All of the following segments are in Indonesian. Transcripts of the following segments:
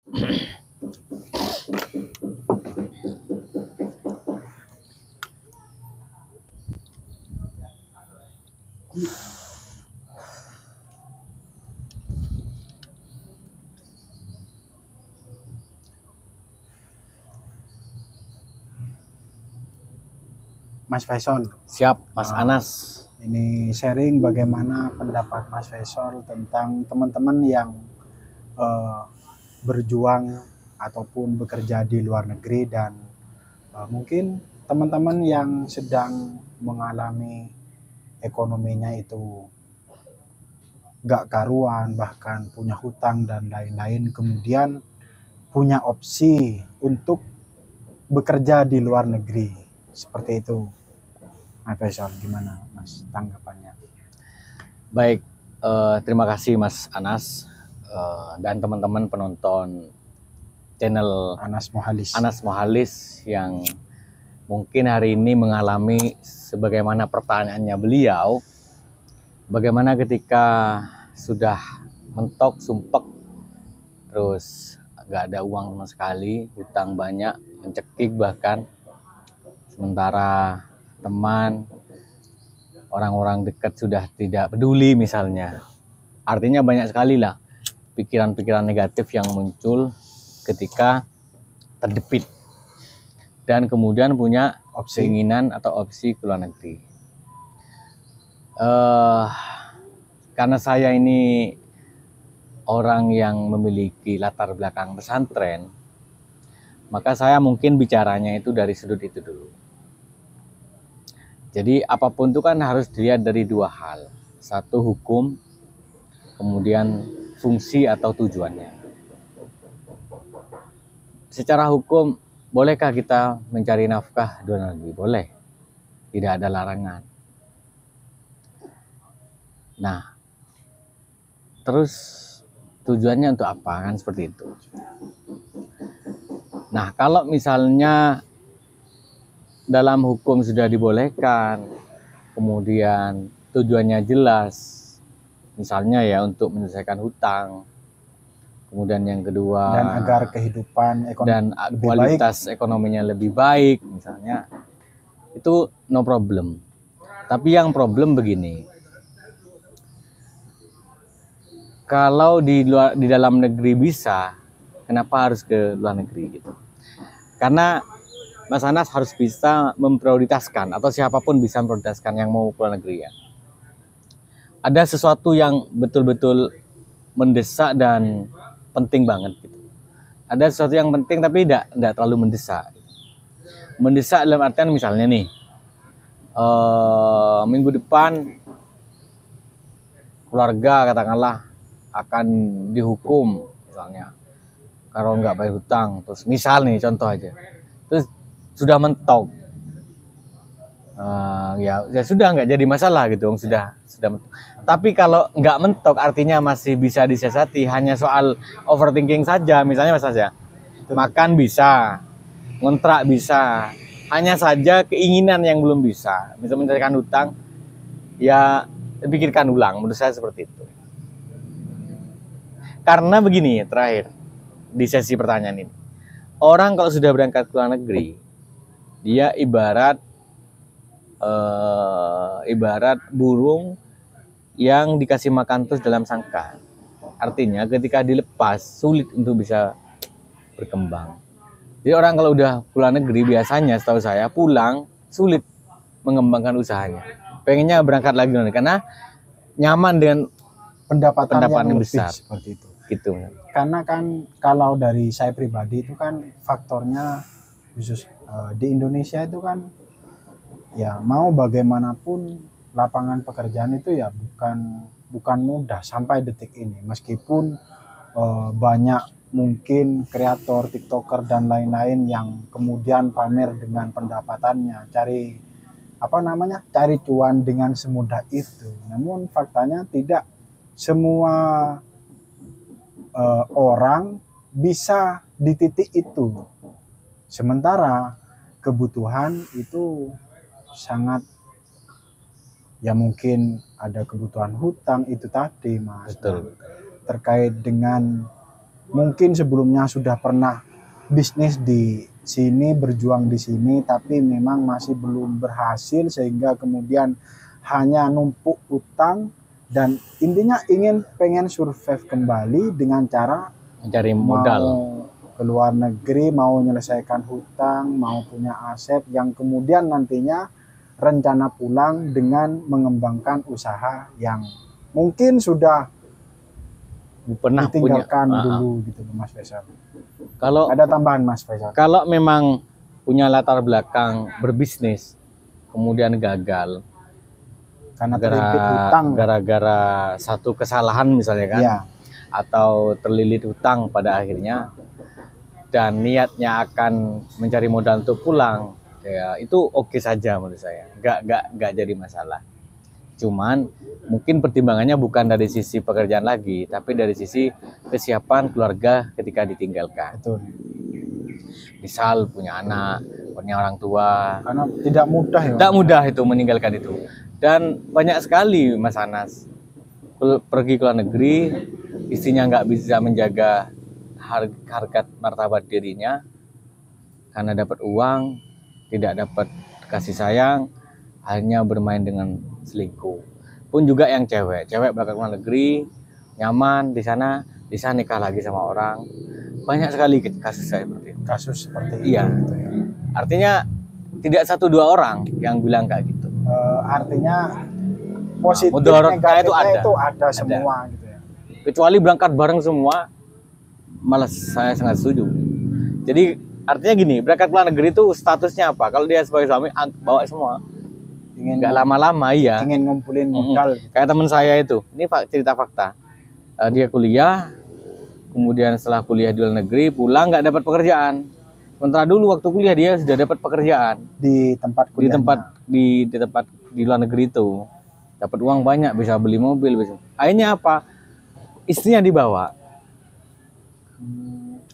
Mas Faisal. Siap, Mas Anas. Ini sharing bagaimana pendapat Mas Faisal tentang teman-teman yang berjuang ataupun bekerja di luar negeri, dan mungkin teman-teman yang sedang mengalami ekonominya itu gak karuan, bahkan punya hutang dan lain-lain, kemudian punya opsi untuk bekerja di luar negeri. Seperti itu. Mas Faisal, gimana Mas tanggapannya? Baik, terima kasih Mas Anas dan teman-teman penonton channel Anas Mohalis yang mungkin hari ini mengalami sebagaimana pertanyaannya beliau, bagaimana ketika sudah mentok, sumpek, terus gak ada uang sama sekali, hutang banyak, mencekik bahkan, sementara teman, orang-orang dekat sudah tidak peduli misalnya. Artinya banyak sekali lah pikiran-pikiran negatif yang muncul ketika terjepit dan kemudian punya keinginan atau opsi ke luar negeri. Karena saya ini orang yang memiliki latar belakang pesantren, maka saya mungkin bicaranya itu dari sudut itu dulu. Jadi apapun itu kan harus dilihat dari dua hal. Satu, hukum, kemudian fungsi atau tujuannya. Secara hukum, bolehkah kita mencari nafkah di luar negeri? Boleh, tidak ada larangan. Nah, terus tujuannya untuk apa? Kan seperti itu. Nah, kalau misalnya dalam hukum sudah dibolehkan, kemudian tujuannya jelas, misalnya ya untuk menyelesaikan hutang, kemudian yang kedua dan agar kehidupan ekonomi dan kualitas ekonominya lebih baik misalnya, itu no problem. Tapi yang problem begini, kalau di dalam negeri bisa, kenapa harus ke luar negeri gitu? Karena Mas Anas harus bisa memprioritaskan, atau siapapun bisa memprioritaskan yang mau ke luar negeri ya. Ada sesuatu yang betul-betul mendesak dan penting banget gitu. Ada sesuatu yang penting tapi tidak terlalu mendesak. Mendesak dalam artian misalnya nih, minggu depan keluarga katakanlah akan dihukum misalnya kalau nggak bayar hutang, terus misal nih contoh aja, terus sudah mentok, ya sudah nggak jadi masalah gitu, sudah mentok. Tapi kalau nggak mentok artinya masih bisa disiasati, hanya soal overthinking saja, misalnya Mas Anas ya, makan bisa, ngontrak bisa, hanya saja keinginan yang belum bisa, misalnya menyelesaikan hutang, ya pikirkan ulang, menurut saya seperti itu. Karena begini, terakhir di sesi pertanyaan ini, orang kalau sudah berangkat ke luar negeri, dia ibarat burung yang dikasih makan terus dalam sangkar. Artinya ketika dilepas sulit untuk bisa berkembang. Jadi orang kalau udah ke luar negeri biasanya setahu saya pulang sulit mengembangkan usahanya. Pengennya berangkat lagi karena nyaman dengan pendapatan yang besar seperti itu. Gitu. Karena kan kalau dari saya pribadi itu kan faktornya khusus di Indonesia itu kan ya mau bagaimanapun lapangan pekerjaan itu ya bukan mudah sampai detik ini, meskipun banyak mungkin kreator, tiktoker dan lain-lain yang kemudian pamer dengan pendapatannya, cari cuan dengan semudah itu. Namun faktanya tidak semua orang bisa di titik itu. Sementara kebutuhan itu sangat, ya mungkin ada kebutuhan hutang itu tadi Mas. Betul. Terkait dengan mungkin sebelumnya sudah pernah bisnis di sini, berjuang di sini, tapi memang masih belum berhasil sehingga kemudian hanya numpuk utang dan intinya pengen survive kembali dengan cara Mencari modal. mau ke luar negeri, mau menyelesaikan hutang, mau punya aset yang kemudian nantinya rencana pulang dengan mengembangkan usaha yang mungkin sudah Pernah punya. ditinggalkan dulu gitu Mas Faisal. Kalau Ada tambahan Mas Faisal? kalau memang punya latar belakang berbisnis kemudian gagal Karena terlilit hutang. gara-gara satu kesalahan misalnya kan, Iya, atau terlilit hutang pada akhirnya, dan niatnya akan mencari modal untuk pulang, ya itu oke saja menurut saya, nggak jadi masalah. Cuman mungkin pertimbangannya bukan dari sisi pekerjaan lagi, tapi dari sisi kesiapan keluarga ketika ditinggalkan. betul. Misal punya anak, punya orang tua, Karena tidak mudah ya. tidak mudah itu meninggalkan itu. Dan banyak sekali Mas Anas pergi ke luar negeri, istrinya nggak bisa menjaga harkat martabat dirinya karena dapat uang, tidak dapat kasih sayang, hanya bermain dengan selingkuh. Pun juga yang cewek berangkat ke luar negeri, nyaman di sana nikah lagi sama orang. Banyak sekali kasus saya seperti itu. Kasus seperti Iya. itu ya. Artinya tidak 1-2 orang yang bilang kayak gitu. Artinya positif mudaratnya negatifnya itu itu ada. ada semua gitu ya. Kecuali berangkat bareng semua, malah saya sangat setuju. Jadi artinya gini, berangkat ke luar negeri itu statusnya apa? Kalau dia sebagai suami bawa semua, nggak lama-lama ya. Ingin ngumpulin modal. Kayak teman saya itu, ini cerita fakta. Dia kuliah, kemudian setelah kuliah di luar negeri pulang nggak dapat pekerjaan. Sementara dulu waktu kuliah dia sudah dapat pekerjaan Di tempat di kuliahnya. tempat di luar negeri itu, dapat uang banyak, bisa beli mobil, bisa. Akhirnya apa? Istrinya dibawa.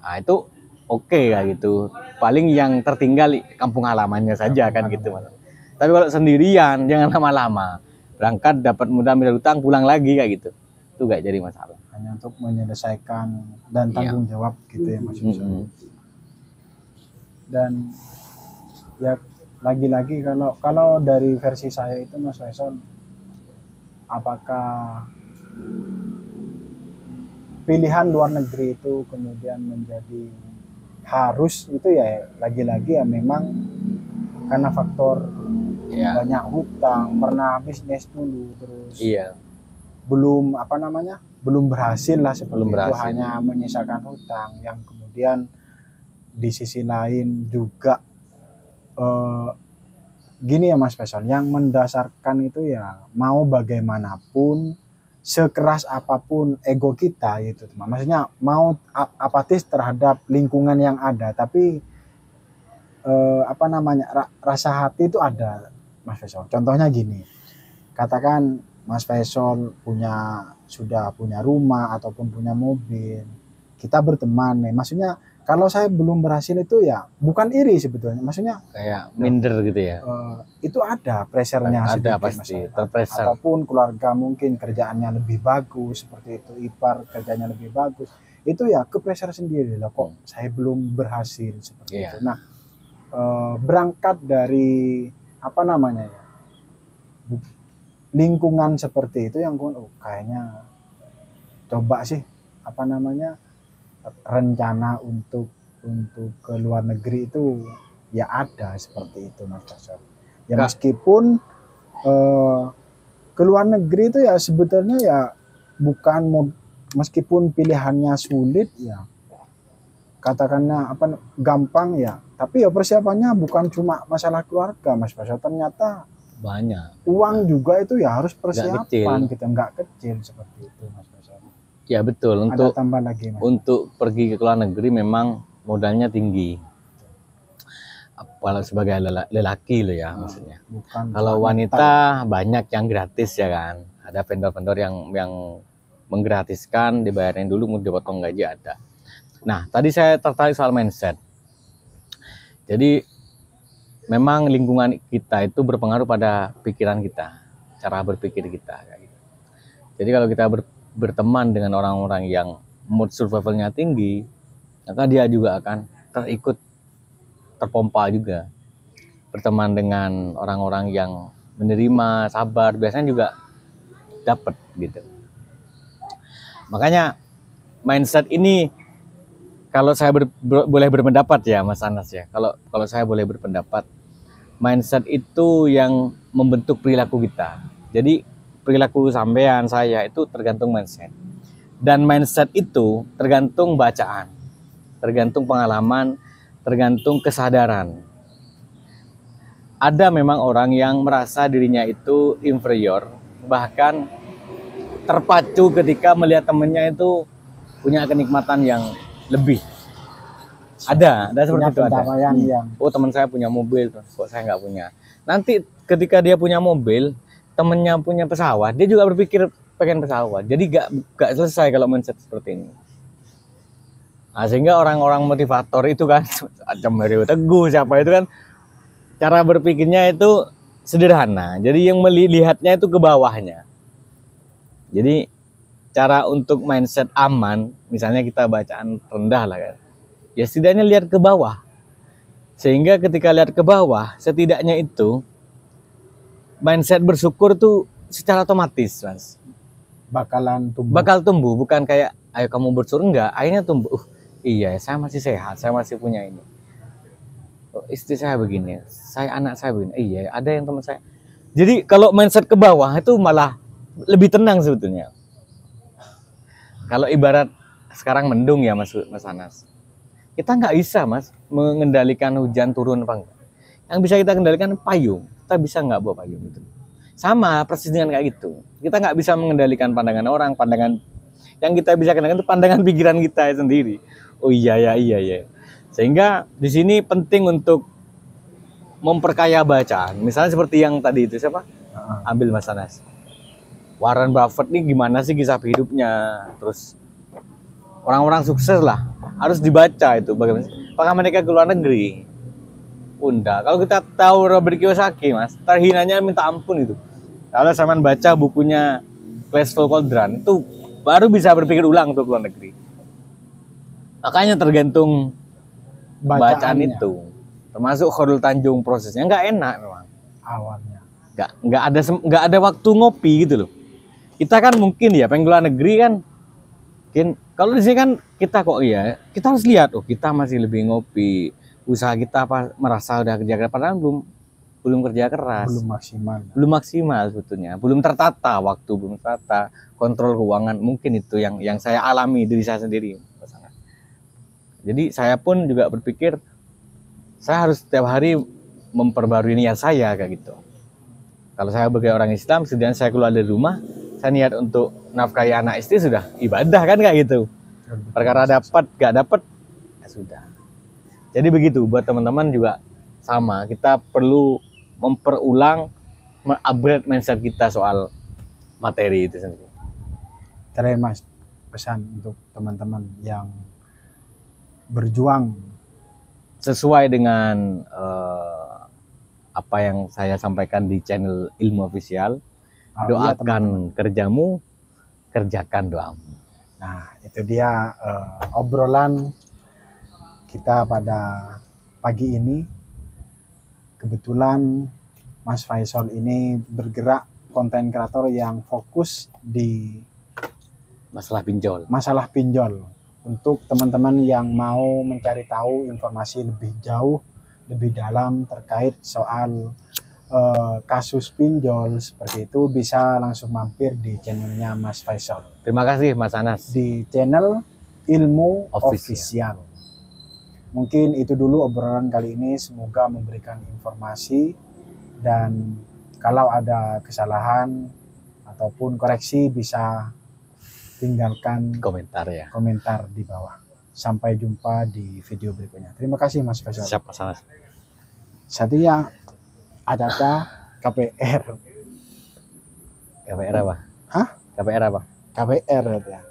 Nah itu oke ya gitu. Paling yang tertinggal kampung halamannya saja kan gitu. Tapi kalau sendirian jangan lama-lama. Berangkat dapat modal hutang pulang lagi kayak gitu. Itu gak jadi masalah. Hanya untuk menyelesaikan dan tanggung jawab gitu ya Mas Yusuf. Dan ya lagi-lagi kalau dari versi saya itu Mas Faisal, apakah pilihan luar negeri itu kemudian menjadi harus itu ya lagi-lagi ya memang karena faktor banyak hutang, pernah bisnis dulu terus belum berhasil lah seperti itu, hanya menyisakan hutang yang kemudian di sisi lain juga gini ya Mas Faisal, yang mendasarkan itu ya mau bagaimanapun, sekeras apapun ego kita gitu, maksudnya mau apatis terhadap lingkungan yang ada, tapi rasa hati itu ada Mas Faisal. Contohnya gini, katakan Mas Faisal sudah punya rumah ataupun punya mobil, kita berteman nih, maksudnya kalau saya belum berhasil itu ya bukan iri sebetulnya, maksudnya kayak minder gitu ya. Itu ada pressure-nya ada pasti, terpressure. Ataupun keluarga mungkin kerjaannya lebih bagus seperti itu, ipar kerjanya lebih bagus, itu ya ke pressure sendiri lah, kok saya belum berhasil seperti itu. Nah, berangkat dari lingkungan seperti itu yang kayaknya coba sih rencana untuk ke luar negeri itu ya ada seperti itu Mas Faisal. Ya meskipun ke luar negeri itu ya sebetulnya ya bukan meskipun pilihannya sulit ya, katakannya gampang ya, tapi ya persiapannya bukan cuma masalah keluarga Mas Faisal, ternyata banyak uang juga itu ya harus persiapan, kita nggak kecil seperti itu Mas Faisal. Ya betul, ada tambah lagi Mas. Untuk pergi ke luar negeri memang modalnya tinggi, apalagi sebagai lelaki loh ya, maksudnya. Kalau wanita banyak yang gratis ya kan, ada vendor-vendor yang menggratiskan, dibayarin dulu, mau dipotong gaji ada. Nah tadi saya tertarik soal mindset. Jadi memang lingkungan kita itu berpengaruh pada pikiran kita, cara berpikir kita. Jadi kalau kita berteman dengan orang-orang yang mood survivalnya tinggi, maka dia juga akan terpompa juga. Berteman dengan orang-orang yang menerima, sabar, biasanya juga dapat gitu. Makanya mindset ini, kalau saya boleh berpendapat ya Mas Anas ya, kalau saya boleh berpendapat, mindset itu yang membentuk perilaku kita. Jadi perilaku sampean, saya itu tergantung mindset. Dan mindset itu tergantung bacaan, tergantung pengalaman, tergantung kesadaran. Ada memang orang yang merasa dirinya itu inferior, bahkan terpacu ketika melihat temennya itu punya kenikmatan yang lebih. Ada seperti itu ada. Yang Oh, teman saya punya mobil, kok saya nggak punya. Nanti ketika dia punya mobil, temennya punya pesawat, dia juga berpikir pengen pesawat. Jadi nggak selesai kalau mindset seperti ini. Nah, sehingga orang-orang motivator itu kan, macam Mario Teguh siapa itu kan, cara berpikirnya itu sederhana. Jadi yang melihatnya itu ke bawahnya. Jadi cara untuk mindset aman, misalnya kita bacaan rendah lah kan, ya setidaknya lihat ke bawah. Sehingga ketika lihat ke bawah, setidaknya itu mindset bersyukur tuh secara otomatis, Mas. Bakal tumbuh, bukan kayak ayo kamu bersyukur, enggak, akhirnya tumbuh. Iya, saya masih sehat, saya masih punya ini. Oh, istri saya begini, anak saya begini. Iya, ada yang teman saya. Jadi kalau mindset ke bawah itu malah lebih tenang sebetulnya. Kalau ibarat sekarang mendung ya Mas Anas, kita nggak bisa Mas mengendalikan hujan turun apa enggak. Yang bisa kita kendalikan payung. Kita bisa nggak bawa payung itu. Sama persis dengan kayak gitu. Kita nggak bisa mengendalikan pandangan orang, yang kita bisa kendalikan itu pandangan pikiran kita sendiri. Oh iya. Sehingga di sini penting untuk memperkaya bacaan. Misalnya seperti yang tadi itu siapa? Ambil Mas Anas. Warren Buffett nih gimana sih kisah hidupnya? Terus orang-orang sukses lah harus dibaca itu bagaimana? Apakah mereka ke luar negeri? Unda. Kalau kita tahu Robert Kiyosaki, Mas, terhinanya minta ampun itu. Kalau saya baca bukunya Glasgow Cauldron itu baru bisa berpikir ulang untuk luar negeri. Makanya tergantung bacaan itu. Termasuk Khairul Tanjung, prosesnya nggak enak memang awalnya. Nggak ada waktu ngopi gitu loh. Kita kan mungkin ya pengen luar negeri kan. Mungkin kalau di sini kan kita kita harus lihat kita masih lebih ngopi. Usaha kita merasa udah kerja keras, padahal belum kerja keras. Belum maksimal sebetulnya. Belum tertata waktu, belum tertata kontrol keuangan. Mungkin itu yang saya alami diri saya sendiri. Jadi saya pun juga berpikir saya harus setiap hari memperbarui niat saya kayak gitu. Kalau saya sebagai orang Islam, sedang saya keluar dari rumah, saya niat untuk nafkahi anak istri sudah ibadah kan kayak gitu. Perkara dapat gak dapat ya sudah. Jadi begitu buat teman-teman juga sama. Kita perlu memperulang, upgrade mindset kita soal materi itu sendiri. Terima Mas, pesan untuk teman-teman yang berjuang sesuai dengan apa yang saya sampaikan di channel Ilmu Official. Doakan kerjamu, kerjakan doamu. Nah, itu dia obrolan kita pada pagi ini. Kebetulan Mas Faisal ini bergerak konten kreator yang fokus di masalah pinjol. Untuk teman-teman yang mau mencari tahu informasi lebih jauh, lebih dalam terkait soal kasus pinjol seperti itu, bisa langsung mampir di channelnya Mas Faisal. Terima kasih Mas Anas. Di channel Ilmu Official. Mungkin itu dulu obrolan kali ini, semoga memberikan informasi, dan kalau ada kesalahan ataupun koreksi bisa tinggalkan komentar di bawah. Sampai jumpa di video berikutnya. Terima kasih Mas Faisal. Siap Mas Anas. Satya Adata KPR. KPR apa? Hah? KPR apa? KPR ya.